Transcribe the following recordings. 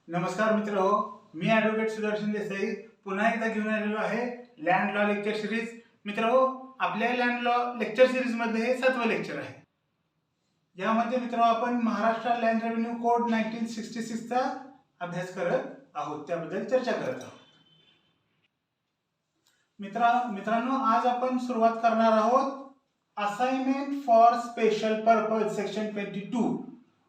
नमस्कार मित्र, मी ॲडव्होकेट सुदर्शन देसाई पुन्हा एकदा घेऊन आलेलो आहे लँड लॉ लेक्चर सिरीज. मित्र, आपल्या लँड लॉ लेक्चर सिरीज मध्ये हे 7वं लेक्चर आहे. यामध्ये मित्र आपण महाराष्ट्र लँड रेव्हेन्यू कोड 1966 चा अभ्यास करत आहोत, त्याबद्दल चर्चा करत आहोत. मित्रांनो, आज आपण सुरुवात करणार आहोत assignment for special purpose section 22.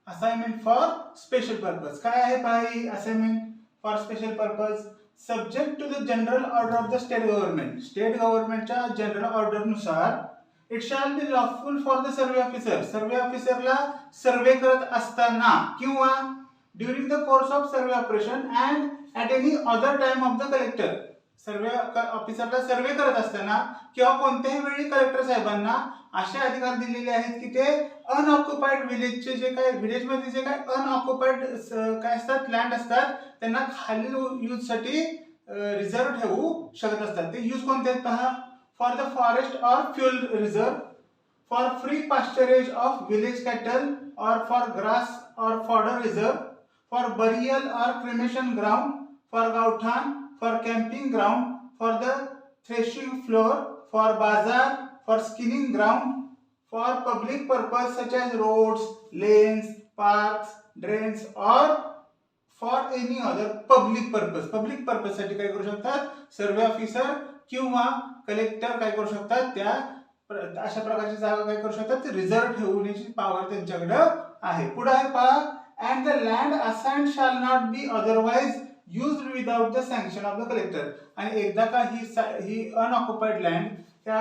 Assignment for special purpose काय आहे? पहा, assignment for special purpose subject to the general order of the state government. State गव्हर्नमेंटच्या जनरल ऑर्डर नुसार it shall be lawful for the survey officer. Survey ऑफिसरला survey करत असताना किंवा during the course of survey operation and at any other time of the collector. Survey ऑफिसरला survey करत असताना किंवा कोणत्याही वेळी कलेक्टर साहेबांना असे अधिकार दिलेले आहेत की ते अनऑक्युपाइड विलेजचे जे काय विलेजमध्ये जे काय अनऑक्युपाइड काय असतात लँड असतात त्यांना खालील यूज साठी रिझर्व ठेवू शकत असतात. ते यूज कोणते आहेत पहा. For the forest or fuel reserve, for free pasturage of village cattle or for grass or fodder reserve, for burial or cremation ground, for गावठाण, for camping ground, for the threshing floor, for bazaar, for skinning ground, for public purpose such as roads, lanes, parks, drains or for any other public purpose. public purpose साठी काय करू शकतात? सर्वे officer किंवा collector काय करू शकतात? त्या अशा प्रकारची जागा काय करू शकतात? रिझर्व ठेवण्याची पॉवर त्यांच्याकडे आहे. पुढे आहे पहा, and the land assigned shall not be otherwise used without the sanction of the collector. आणि एकदा का ही अनऑक्युपाइड लँड त्या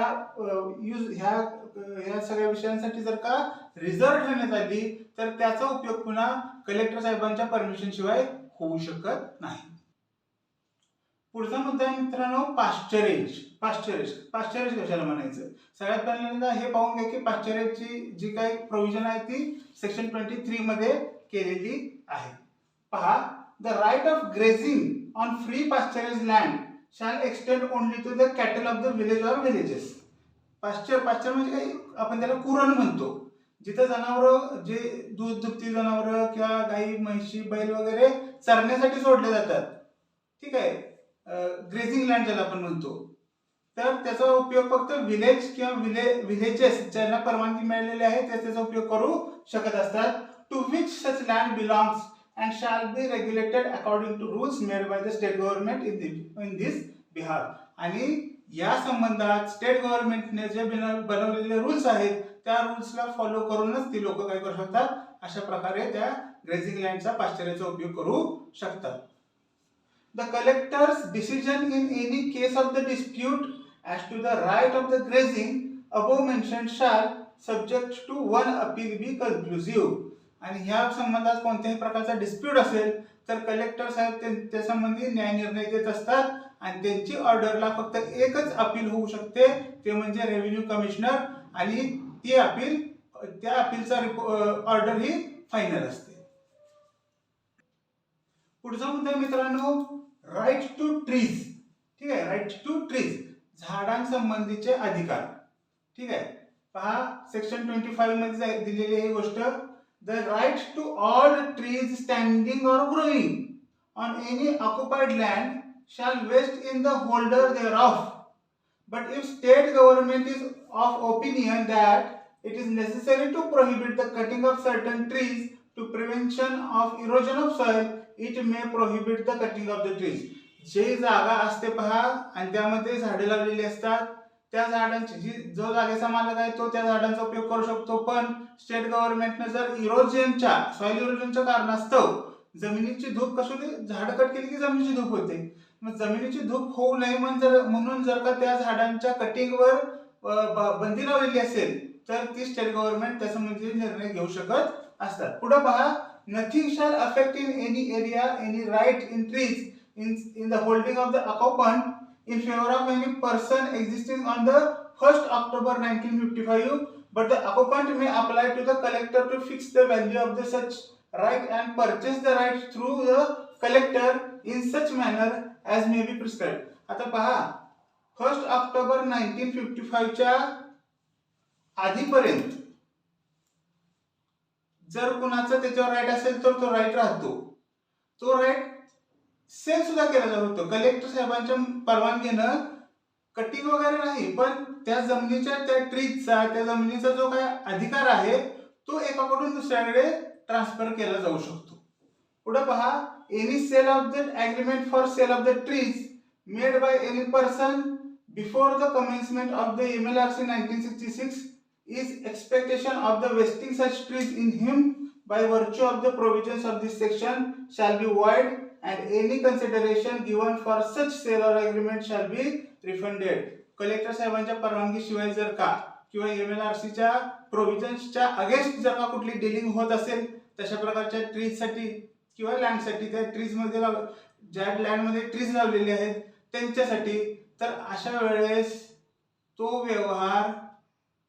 ह्या सगळ्या विषयांसाठी जर का रिझर्व ठेवण्यात आली तर त्याचा उपयोग पुन्हा कलेक्टर साहेबांच्या परमिशन शिवाय होऊ शकत नाही. पुढचा मुद्दा आहे मित्रांनो पाश्चरेज. पाश्चरेज कशाला म्हणायचं? सगळ्यात पहिल्यांदा हे पाहून घ्या की पाश्चरेजची जी काही प्रोव्हिजन आहे ती सेक्शन 23 मध्ये केलेली आहे. पहा, the right of grazing on free pasturage land shall extend only to the cattle of the village or villages. Pasteur म्हणजे काय? आपण त्याला कुरण म्हणतो. जिथे जनावर जे दूध दुभती जनावर किंवा गाई म्हशी बैल वगैरे चरण्यासाठी सोडले जातात, ठीक आहे, ग्रेझिंग लँड ज्याला आपण म्हणतो, तर त्याचा उपयोग फक्त विलेज किंवा विलेजेस ज्यांना परवानगी मिळालेली आहे ते त्याचा उपयोग करू शकत असतात. To which such land belongs and shall be regulated according to rules made by the state government in this behalf. आणि या संबंधात स्टेट गव्हर्नमेंटने जे बनवलेले रूल्स आहेत त्या रूल्सला फॉलो करूनच ती लोक काय करू शकतात? अशा प्रकारे त्या ग्रेझिंग लँडचा पाश्चरेजचा उपयोग करू शकतात. The collector's decision in any case of the dispute as to the right of the grazing above mentioned shall subject to one appeal be conclusive. आणि ह्या संबंधात कोणत्याही प्रकारचा डिस्प्यूट असेल तर कलेक्टर साहेब त्या संबंधी न्याय निर्णय देत असतात आणि त्यांची ऑर्डरला फक्त एकच अपील होऊ शकते, ते म्हणजे रेव्हेन्यू कमिशनर, आणि त्या अपीलचा ऑर्डर ही फायनल असते. पुढचा मुद्दा मित्रांनो राईट टू ट्रीज. ठीक आहे, राईट टू ट्रीज झाडांसंबंधीचे अधिकार. ठीक आहे, पहा सेक्शन 25 मध्ये दिलेली ही गोष्ट. The right to all trees standing or growing on any occupied land shall vest in the holder thereof. But if state government is of opinion that it is necessary to prohibit the cutting of certain trees to prevention of erosion of soil, it may prohibit the cutting of the trees. जे जागा असते पहा आणि त्यामध्ये झाडे लावलेली असतात, त्या झाडांची जो जागेचा मालक आहे तो त्या झाडांचा उपयोग करू शकतो. पण स्टेट गव्हर्नमेंटने जर सॉइल इरोजनच्या कारणास्तव जमिनीची धूप झाड कट केली की जमिनीची धूप होते, मग जमिनीची धूप होऊ नये म्हणून जर का त्या झाडांच्या कटिंगवर बंदी लावलेली असेल तर ती स्टेट गव्हर्नमेंट त्या संबंधी निर्णय घेऊ शकत असतात. पुढे पहा, nothing shall affect in any area any right in trees in the holding of the occupant in favor of any person existing on the 1st October 1955, but the occupant may apply to the collector to fix the value of the such right and purchase the right through the collector in such manner as may be prescribed. आता पहा, 1st October 1955 च्या आधीपर्यंत जर कुणाचा त्याच्यावर right असेल तर तो राईट राहतो. तो राईट सेल सुद्धा केला जाऊ शकतो. कलेक्टर साहेबांच्या परवानगीनं कटिंग वगैरे नाही, पण त्या जमिनीच्या त्या ट्रीजचा त्या जमिनीचा जो काय अधिकार आहे तो एकाकडून दुसऱ्याकडे ट्रान्सफर केला जाऊ शकतो. पुढे पहा, any sale of the agreement for sale of the trees made by any person before the commencement of the MLRC 1966 is expectation of the vesting such trees in him by virtue of the provisions of this section shall be void and any consideration given for such sale or agreement shall be refunded. Collector साहेबांच्या परवानगीशिवाय जर का किंवा MLRCच्या प्रोव्हिजन्सच्या against जर का कुठली dealing होत असेल तशा प्रकारच्या ट्रीजसाठी किंवा लँडसाठी, त्या ट्रीजमध्ये ज्या लँडमध्ये ट्रीज लावलेले आहेत त्यांच्यासाठी, तर अशा वेळेस तो व्यवहार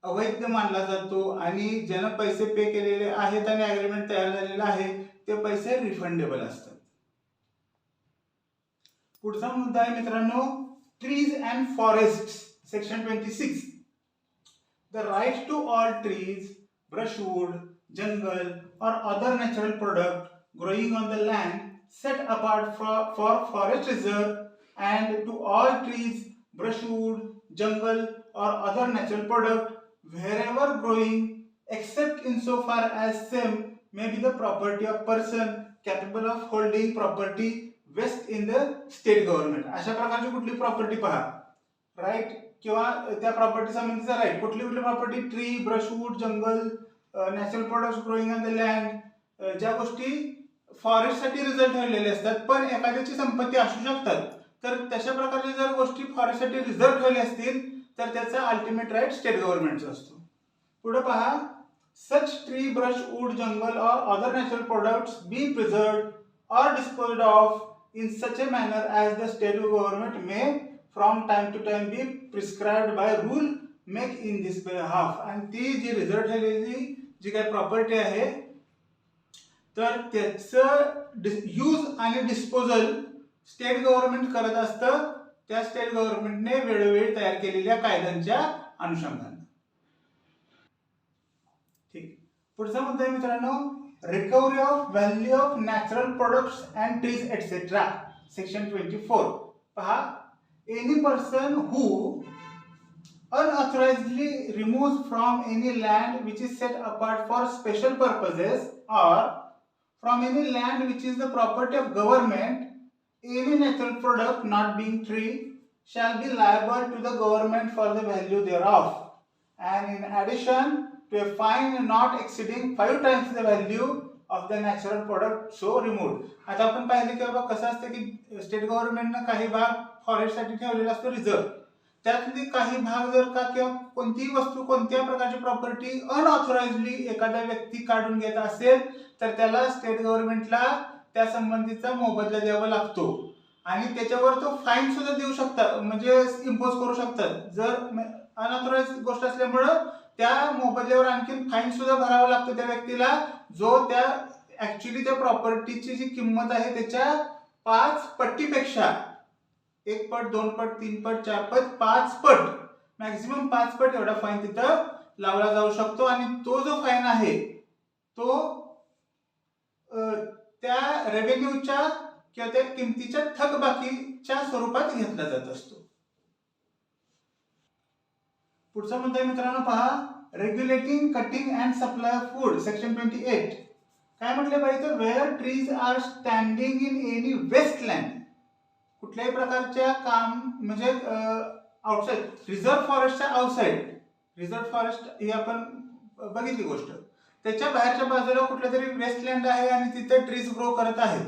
अवैध मानला जातो आणि ज्यानं पैसे पे केलेले आहेत आणि ॲग्रीमेंट तयार झालेला आहे ते पैसे रिफंडेबल असतात. पुढचा मुद्दा आहे मित्रांनो, trees and forest section 26. The right to all trees, brushwood, jungle or other natural product growing on the land set apart for forest reserve and to all trees, brushwood, jungle or other natural product wherever growing except insofar as same may be the property of person capable of holding property west in the state government. अशा प्रकारची कुठली property पहा, right किंवा त्या property संबंधीचा right, कुठली कुठली property, tree, brushwood, jungle, natural products growing on the land, ज्या गोष्टी फॉरेस्टसाठी रिझर्व ठेवलेल्या असतात पण एखाद्याची संपत्ती असू शकतात, तर तशा प्रकारच्या जर गोष्टी फॉरेस्टसाठी रिझर्व ठेवल्या असतील तर त्याचा अल्टिमेट राईट स्टेट गव्हर्नमेंटचा असतो. पुढे पहा, such tree, brush, wood, jungle or other natural products be preserved or disposed of in such a manner as the state government may from time to time be prescribed by rule make in this behalf. आणि ती जी reserve ठेवलेली जी काही property आहे तर त्याचं use आणि disposal state government करत असतं, त्या स्टेट गव्हर्नमेंटने वेळोवेळी तयार केलेल्या कायद्यांच्या अनुषंगाने. ठीक, पुढचा मुद्दा आहे मित्रांनो, recovery of value of natural products and trees etcetera section 24. पहा, any person who unauthorizedly removes from any land which is set apart for special purposes or from any land which is the property of government any natural product not being tree shall be liable to the government for the value thereof and in addition to a fine not exceeding 5 times the value of the natural product so removed. आता आपण पाहिले की बाबा कसं असतं की state गव्हर्नमेंटने काही भाग फॉरेस्टसाठी ठेवलेला असतो रिझर्व, त्यातली काही भाग जर का किंवा कोणतीही वस्तू कोणत्या प्रकारची प्रॉपर्टी अनऑथोराइजली एखादा व्यक्ती काढून घेत असेल तर त्याला स्टेट गव्हर्नमेंटला त्या संबंधीचा मोबदला द्यावा लागतो आणि त्याच्यावर तो फाईन सुद्धा देऊ शकतात, म्हणजे इम्पोज करू शकतात. जर अनऑथोराइज गोष्ट असल्यामुळे त्या मोबदल्यावर आणखी फाईन सुद्धा भरावा लागतो त्या व्यक्तीला, जो त्या ऍक्च्युली त्या प्रॉपर्टीची जी किंमत आहे त्याच्या 5 पट्टीपेक्षा 1 पट, 2 पट, 3 पट, 4 पट, 5 पट, मॅक्झिमम 5 पट एवढा फाईन तिथं लावला जाऊ शकतो आणि तो जो फाईन आहे तो त्या रेव्हेन्यूच्या किंवा त्या किमतीच्या थकबाकीच्या स्वरूपात घेतला जात असतो. पुढचा मुद्दा आहे मित्रांनो, पहा, regulating cutting and supply of food section 28. काय म्हटले पाहिजे, where trees are standing in any wasteland, कुठल्याही प्रकारच्या काम म्हणजे आउटसाइड रिझर्व फॉरेस्टच्या आउटसाइड, रिझर्व फॉरेस्ट ही आपण बघितली गोष्ट, त्याच्या बाहेरच्या बाजूला कुठलं तरी वेस्टलँड आहे आणि तिथे ट्रीज ग्रो करत आहेत,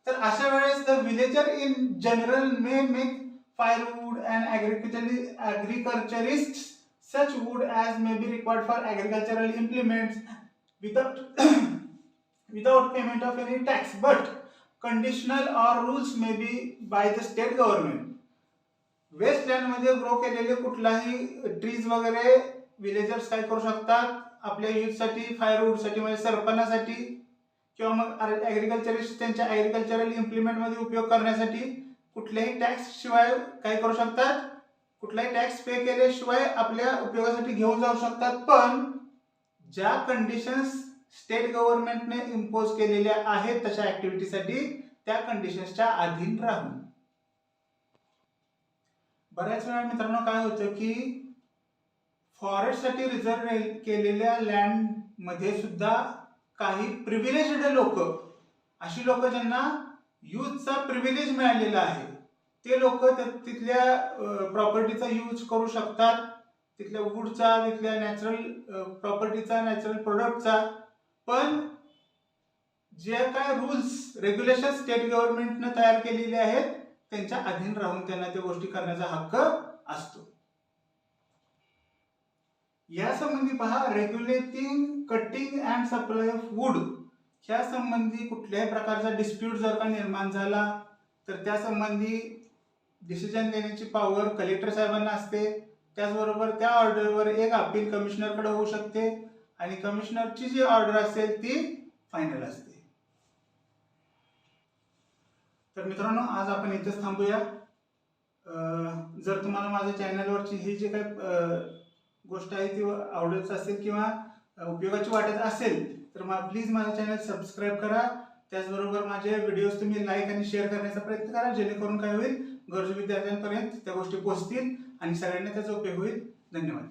तर अशा वेळेस the villager in general may make firewood and agriculturists such wood as may be required for agricultural implements without payment of any tax, but conditional or rules may be by the state government. Westland मध्ये grow केलेले कुठलाही trees वगैरे villagers काय करू शकतात, आपल्या यूजसाठी, फायरवूडसाठी म्हणजे सरपणासाठी किंवा मग ॲग्रिकल्चरिस्ट त्यांच्या ॲग्रिकल्चरल इम्प्लिमेंट मध्ये उपयोग करण्यासाठी कुठल्याही टॅक्स शिवाय काय करू शकतात, कुठलाही टॅक्स पे केल्याशिवाय आपल्या उपयोगासाठी घेऊन जाऊ शकतात. पण ज्या कंडिशन्स स्टेट गव्हर्नमेंटने इम्पोज केलेल्या आहेत तशा ऍक्टिव्हिटीसाठी त्या कंडिशन्सच्या अधीन राहून. बऱ्याच वेळा मित्रांनो काय होतं की फॉरेस्टसाठी रिझर्व केलेल्या लँड मध्ये सुद्धा काही प्रिव्हिलेज्ड लोक, अशी लोक ज्यांना यूजचा प्रिव्हिलेज मिळालेला आहे, ते लोक तिथल्या प्रॉपर्टीचा यूज करू शकतात, तिथल्या वूडचा, तिथल्या नॅचरल प्रॉपर्टीचा, नॅचरल प्रोडक्टचा. पण जे काय रूल्स रेग्युलेशन स्टेट गव्हर्नमेंटने तयार केलेले आहेत त्यांच्या अधीन राहून त्यांना त्या गोष्टी करण्याचा हक्क असतो. या संबंधी पहा, regulating cutting and supply of wood ह्या संबंधी कुठल्याही प्रकारचा डिस्प्यूट जर का निर्माण झाला तर त्या संबंधी डिसिजन देण्याची पॉवर कलेक्टर साहेबांना असते. त्याचबरोबर त्या ऑर्डरवर एक अपील कमिशनरकडे होऊ शकते आणि कमिशनरची जी ऑर्डर असेल ती फायनल असते. तर मित्रांनो, आज आपण इथेच थांबूया. जर तुम्हाला माझ्या चॅनलवरची ही जी काही गोष्ट आहे ती आवडत असेल किंवा उपयोगाची वाटत असेल तर प्लीज माझं चॅनल सबस्क्राईब करा. त्याचबरोबर माझे व्हिडिओज तुम्ही लाईक आणि शेअर करण्याचा प्रयत्न करा, जेणेकरून काय होईल, गरजू विद्यार्थ्यांपर्यंत त्या गोष्टी पोहोचतील आणि सगळ्यांना त्याचा उपयोग होईल. धन्यवाद.